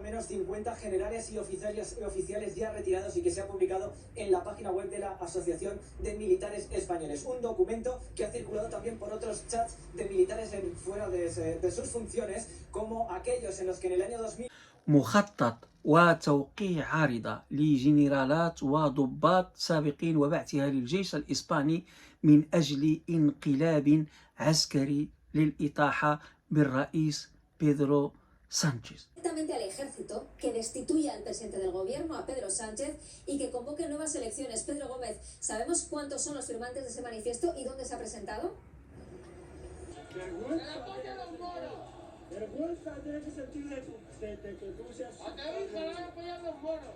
menos 50 generales y oficiales ya retirados y que se ha publicado en la página web de la Asociación de Militares Españoles. Un documento que ha circulado también por otros chats de militares fuera de sus funciones, como aquellos en los que en el año 2000 مخطط وتوقيع عارضة لجنرالات وضباط سابقين وبعثها للجيش الإسباني من أجل انقلاب عسكري للإطاحة بالرئيس بيدرو سانشيز. Directamente al ejército, que destituya al presidente del gobierno, a Pedro Sánchez, y que convoque nuevas elecciones. Pedro Gómez, ¿sabemos cuántos son los firmantes de ese manifiesto y dónde se ha presentado? Vergüenza tiene que sentir de que tú seas... apoyar los moros.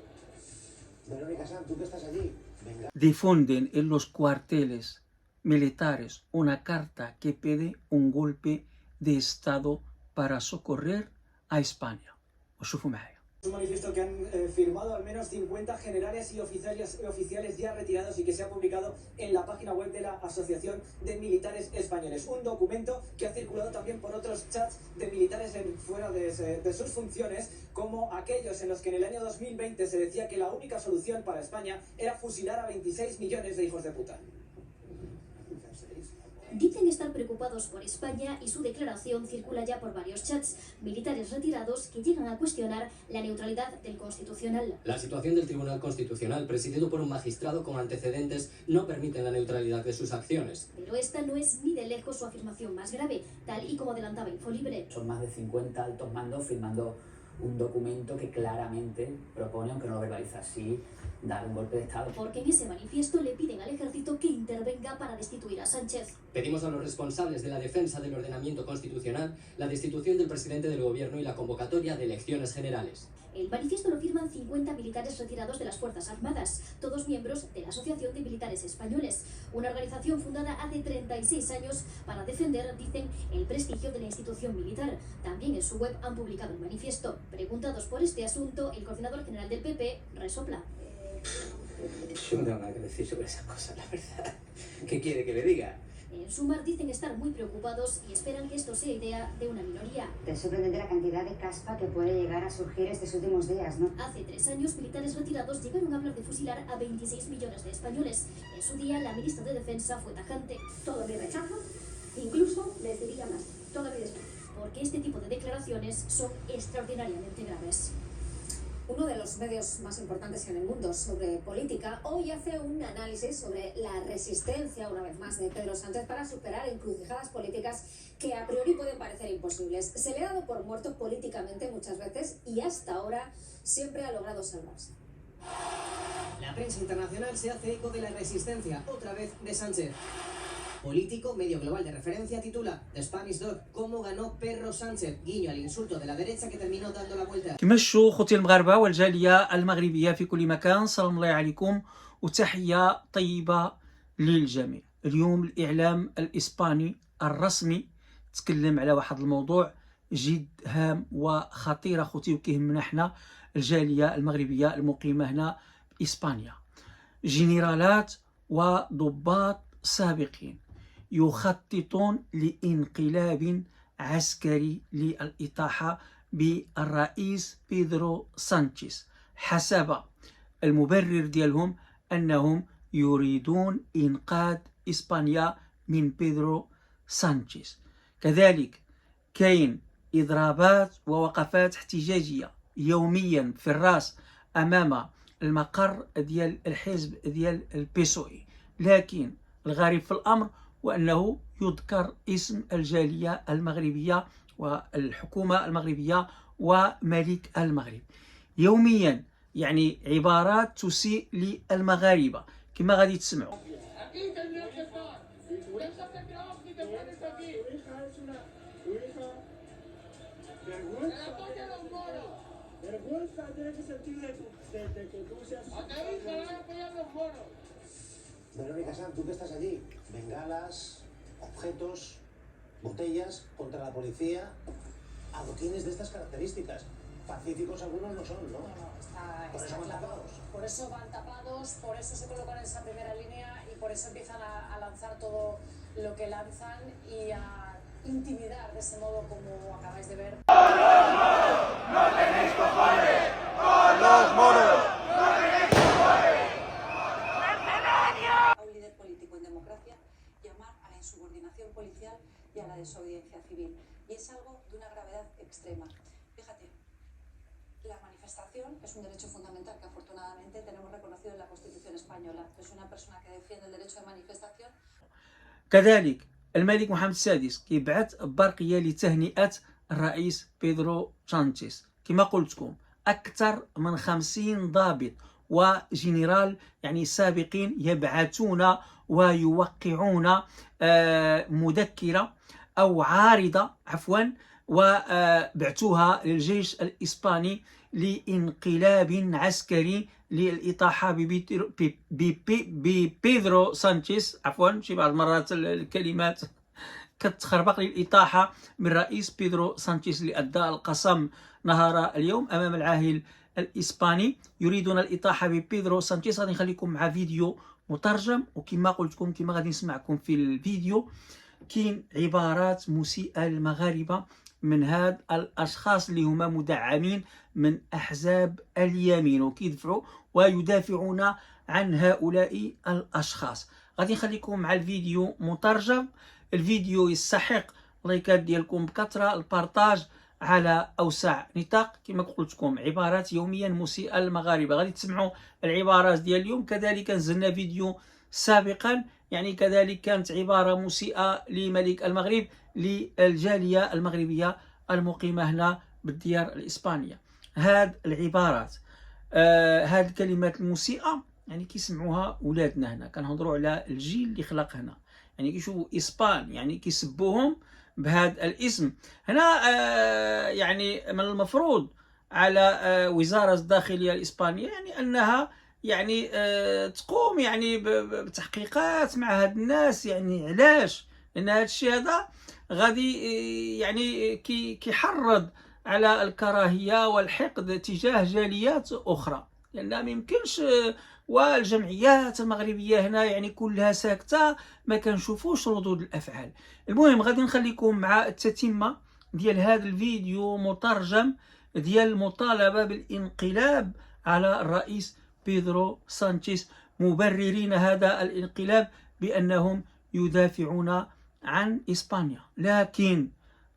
Verónica Sanz, tú que estás allí, venga. Difunden en los cuarteles militares una carta que pide un golpe de Estado para socorrer a España. وشوفوا معايا. Un manifiesto que han firmado al menos 50 generales y oficiales ya retirados y que se ha publicado en la página web de la Asociación de Militares Españoles. Un documento que ha circulado también por otros chats de militares fuera de sus funciones, como aquellos en los que en el año 2020 se decía que la única solución para España era fusilar a 26 millones de hijos de puta. Dicen estar preocupados por España y su declaración circula ya por varios chats. Militares retirados que llegan a cuestionar la neutralidad del Constitucional. La situación del Tribunal Constitucional, presidido por un magistrado con antecedentes, no permite la neutralidad de sus acciones. Pero esta no es ni de lejos su afirmación más grave, tal y como adelantaba Infolibre. Son más de 50 altos mandos firmando un documento que claramente propone, aunque no lo verbaliza así, dar un golpe de Estado. Porque en ese manifiesto le piden al ejército que intervenga para destituir a Sánchez. Pedimos a los responsables de la defensa del ordenamiento constitucional la destitución del presidente del gobierno y la convocatoria de elecciones generales. El manifiesto lo firman 50 militares retirados de las Fuerzas Armadas, todos miembros de la Asociación de Militares Españoles, una organización fundada hace 36 años para defender, dicen, el prestigio de la institución militar. También en su web han publicado el manifiesto. Preguntados por este asunto, el coordinador general del PP resopla. Yo no tengo nada que decir sobre esas cosas, la verdad. ¿Qué quiere que le diga? En Sumar dicen estar muy preocupados y esperan que esto sea idea de una minoría. Es sorprendente la cantidad de caspa que puede llegar a surgir estos últimos días, ¿no? Hace 3 años, militares retirados llegaron a hablar de fusilar a 26 millones de españoles. En su día, la ministra de Defensa fue tajante. Todo mi rechazo, incluso les diría más, todo mi desprecio. Porque este tipo de declaraciones son extraordinariamente graves. Uno de los medios más importantes en el mundo sobre política hoy hace un análisis sobre la resistencia, una vez más, de Pedro Sánchez para superar encrucijadas políticas que a priori pueden parecer imposibles. Se le ha dado por muerto políticamente muchas veces y hasta ahora siempre ha logrado salvarse. La prensa internacional se hace eco de la resistencia, otra vez de Sánchez. Político, medio global de referencia, titula The Spanish Dog, ¿cómo ganó Pedro Sánchez? Guiño al insulto de la derecha que terminó dando la vuelta. تمشوا خوتي المغاربة والجالية المغربية في كل مكان، سلام الله عليكم وتحية طيبة للجميع. اليوم الإعلام الإسباني الرسمي تكلم على واحد الموضوع جد هام وخطير خوتي وكيهمنا حنا الجالية المغربية المقيمة هنا بإسبانيا. جنرالات وضباط سابقين يخططون لانقلاب عسكري للإطاحة بالرئيس بيدرو سانشيز حسب المبرر ديالهم أنهم يريدون إنقاذ إسبانيا من بيدرو سانشيز. كذلك كاين إضرابات ووقفات احتجاجية يوميا في الراس أمام المقر ديال الحزب ديال البيسوي، لكن الغريب في الأمر وأنه يذكر اسم الجالية المغربية والحكومة المغربية وملك المغرب يوميا، يعني عبارات تسيء للمغاربة كما غادي تسمعوا. Vergüenza tiene que sentir de que tú seas... apoyar los moros. Verónica Sanz, tú que estás allí, bengalas, objetos, botellas contra la policía, adoquines de estas características. Pacíficos algunos no son, ¿no? Por eso van tapados. Por eso van tapados, por eso se colocan en esa primera línea y por eso empiezan a lanzar todo lo que lanzan y a intimidar de ese modo como acabáis de ver. ¡No tenéis cojones! vivir. Y es algo de una gravedad extrema. Fíjate, la manifestación es un derecho fundamental que afortunadamente tenemos reconocido en la Constitución española. Es una persona que defiende el derecho de manifestación. كذلك الملك محمد السادس كيبعث برقية لتهنئة الرئيس بيدرو سانشيز. كما قلت لكم أكثر من 50 ضابط وجنرال يعني سابقين يبعثون ويوقعون مذكرة أو عارضة وبعثوها للجيش الإسباني لإنقلاب عسكري للإطاحة ببيدرو سانشيز. شي بعض المرات الكلمات كتخربق. للإطاحة من رئيس بيدرو سانشيز اللي أدى القسم نهار اليوم أمام العاهل الإسباني. يريدون الإطاحة ببيدرو سانشيز. غادي نخليكم مع فيديو مترجم، وكما قلت لكم كما غادي نسمعكم في الفيديو كاين عبارات مسيئة للمغاربة من هاد الأشخاص اللي هما مدعمين من أحزاب اليمين وكيدفعوا ويدافعون عن هؤلاء الأشخاص. غادي نخليكم مع الفيديو مترجم. الفيديو يستحق لايكات ديالكم بكثرة، البارطاج على أوسع نطاق. كما قلت لكم عبارات يوميا مسيئة للمغاربة. غادي تسمعوا العبارات ديال اليوم. كذلك نزلنا فيديو سابقا يعني كذلك كانت عبارة مسيئة لملك المغرب للجالية المغربية المقيمة هنا بالديار الإسبانية. هاد العبارات هاد الكلمات المسيئة يعني كيسمعوها ولادنا هنا. كنهضروا على الجيل اللي خلق هنا، يعني كيشوفوا إسبان يعني كيسبوهم بهذا الاسم هنا. يعني من المفروض على وزارة الداخلية الإسبانية يعني أنها يعني تقوم يعني بتحقيقات مع هاد الناس. يعني علاش؟ لأن هذا الشيء هذا غادي يعني كيحرض على الكراهية والحقد تجاه جاليات أخرى، لأن ما يمكنش والجمعيات المغربية هنا يعني كلها ساكتة ما كنشوفوش ردود الأفعال. المهم غادي نخليكم مع التتمة ديال هذا الفيديو مترجم ديال المطالبة بالانقلاب على الرئيس بيدرو سانشيز، مبررين هذا الانقلاب بأنهم يدافعون عن إسبانيا. لكن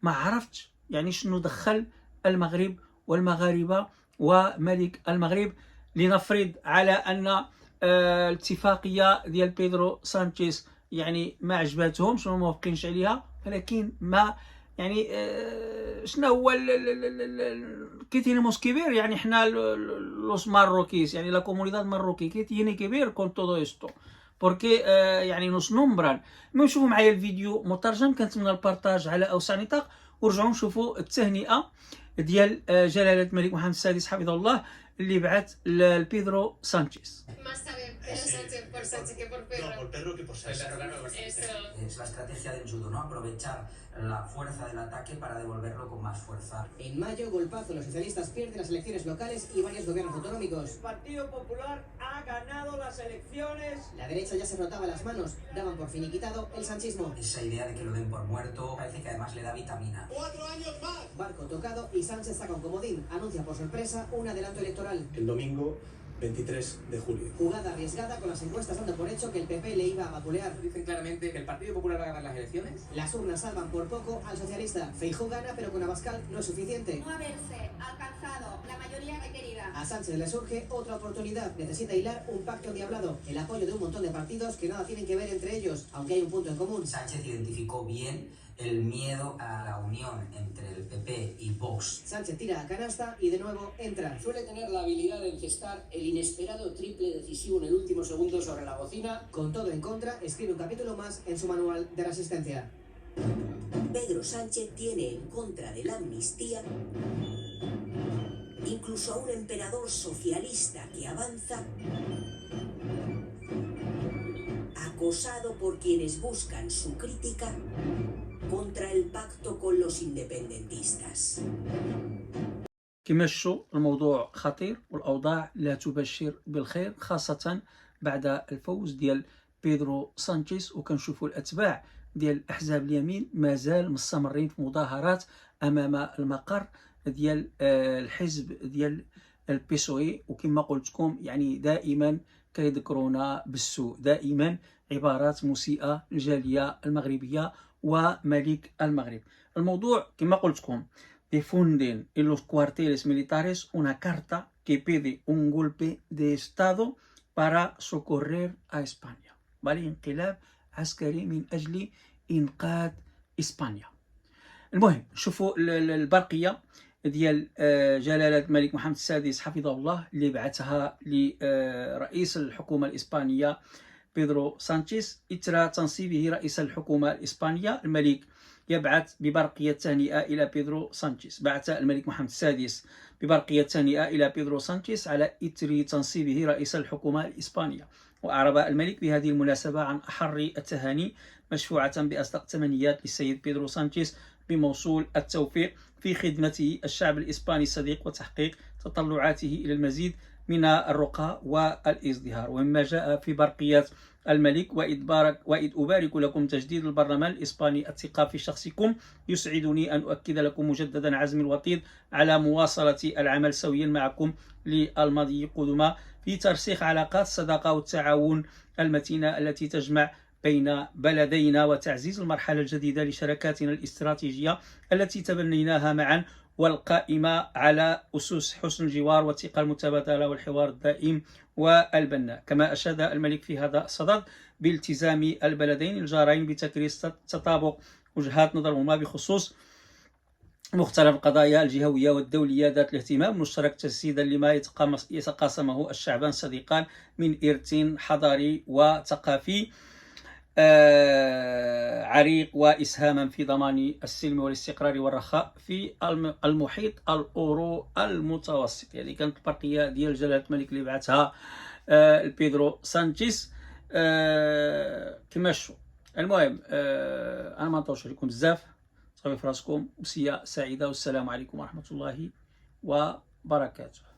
ما عرفتش يعني شنو دخل المغرب والمغاربة وملك المغرب. لنفرض على أن الاتفاقية ديال بيدرو سانشيز يعني ما عجباتهمش وما موافقينش عليها، ولكن ما يعني شنو هو que tenemos que ver يعني حنا los marroquíes يعني la comunidad marroquí que tiene que ver con todo esto porque يعني nos nombran. نشوفوا معايا الفيديو مترجم. كنتمنى البارطاج على أوسع نطاق، ورجعوا نشوفوا التهنئة ديال جلالة الملك محمد السادس حفظه الله اللي بعث لبيدرو سانشيز. Es la estrategia del judo, ¿no? Aprovechar la fuerza del ataque para devolverlo con más fuerza. En mayo, golpazo, los socialistas pierden las elecciones locales y varios gobiernos autonómicos. El Partido Popular ha ganado las elecciones. La derecha ya se frotaba las manos, daban por finiquitado el sanchismo. Esa idea de que lo den por muerto parece que además le da vitamina. 4 años más. Barco tocado y Sánchez saca un comodín. Anuncia por sorpresa un adelanto electoral. El domingo 23 de julio. Jugada arriesgada con las encuestas dando por hecho que el PP le iba a vapulear. Dicen claramente que el Partido Popular va a ganar las elecciones. Las urnas salvan por poco al socialista. Feijóo gana, pero con Abascal no es suficiente. No haberse alcanzado la mayoría requerida. A Sánchez le surge otra oportunidad. Necesita hilar un pacto endiablado. El apoyo de un montón de partidos que nada tienen que ver entre ellos, aunque hay un punto en común. Sánchez identificó bien el miedo a la unión entre el PP y Vox. Sánchez tira a canasta y de nuevo entra. Suele tener la habilidad de encestar el inesperado triple decisivo en el último segundo sobre la bocina. Con todo en contra, escribe un capítulo más en su manual de resistencia. Pedro Sánchez tiene en contra de la amnistía incluso a un emperador socialista que avanza, acosado por quienes buscan su crítica contra el pacto con los independentistas. كما شفتوا الموضوع خطير والأوضاع لا تبشر بالخير، خاصة بعد الفوز ديال بيدرو سانشيز. وكنشوفوا الأتباع ديال أحزاب اليمين مازال مستمرين في مظاهرات أمام المقر ديال الحزب ديال البيسوي. وكما قلت لكم يعني دائما كيذكرونا بالسوء، دائما عبارات مسيئة للجالية المغربية وملك المغرب. الموضوع كما قلت لكم difunden en los cuarteles militares una carta que pide un golpe de estado para socorrer a España. ¿Vale? انقلاب عسكري من أجل إنقاذ إسبانيا. المهم شوفوا البرقية ديال جلالة الملك محمد السادس حفظه الله اللي بعثها لرئيس الحكومة الإسبانية بيدرو سانشيز إثر تنصيبه رئيس الحكومة الإسبانية. الملك يبعث ببرقية تهنئة إلى بيدرو سانشيز. بعث الملك محمد السادس ببرقية تهنئة إلى بيدرو سانشيز على إثر تنصيبه رئيس الحكومة الإسبانية. وأعرب الملك بهذه المناسبة عن أحر التهاني مشفوعة بأصدق تمنيات للسيد بيدرو سانشيز بموصول التوفيق في خدمته الشعب الإسباني الصديق وتحقيق تطلعاته إلى المزيد من الرقى والازدهار. ومما جاء في برقية الملك وإذ أبارك لكم تجديد البرلمان الإسباني الثقة في شخصكم، يسعدني أن أؤكد لكم مجددا عزمي الوطيد على مواصلة العمل سويا معكم للمضي قدما في ترسيخ علاقات الصداقة والتعاون المتينة التي تجمع بين بلدينا وتعزيز المرحلة الجديدة لشراكاتنا الاستراتيجية التي تبنيناها معا والقائمة على أسس حسن الجوار والثقة المتبادلة والحوار الدائم والبناء. كما أشاد الملك في هذا الصدد بالتزام البلدين الجارين بتكريس تطابق وجهات نظرهما بخصوص مختلف القضايا الجهوية والدولية ذات الاهتمام المشترك تجسيدا لما يتقاسمه الشعبان الصديقان من إرث حضاري وثقافي عريق، وإسهاما في ضمان السلم والاستقرار والرخاء في المحيط الأورو المتوسط. هذه كانت البرقية ديال جلالة الملك اللي بعثها بيدرو سانشيز كما شفتوا. المهم أنا ما نطولش عليكم بزاف، صافي في راسكم، وسيا سعيدة، والسلام عليكم ورحمة الله وبركاته.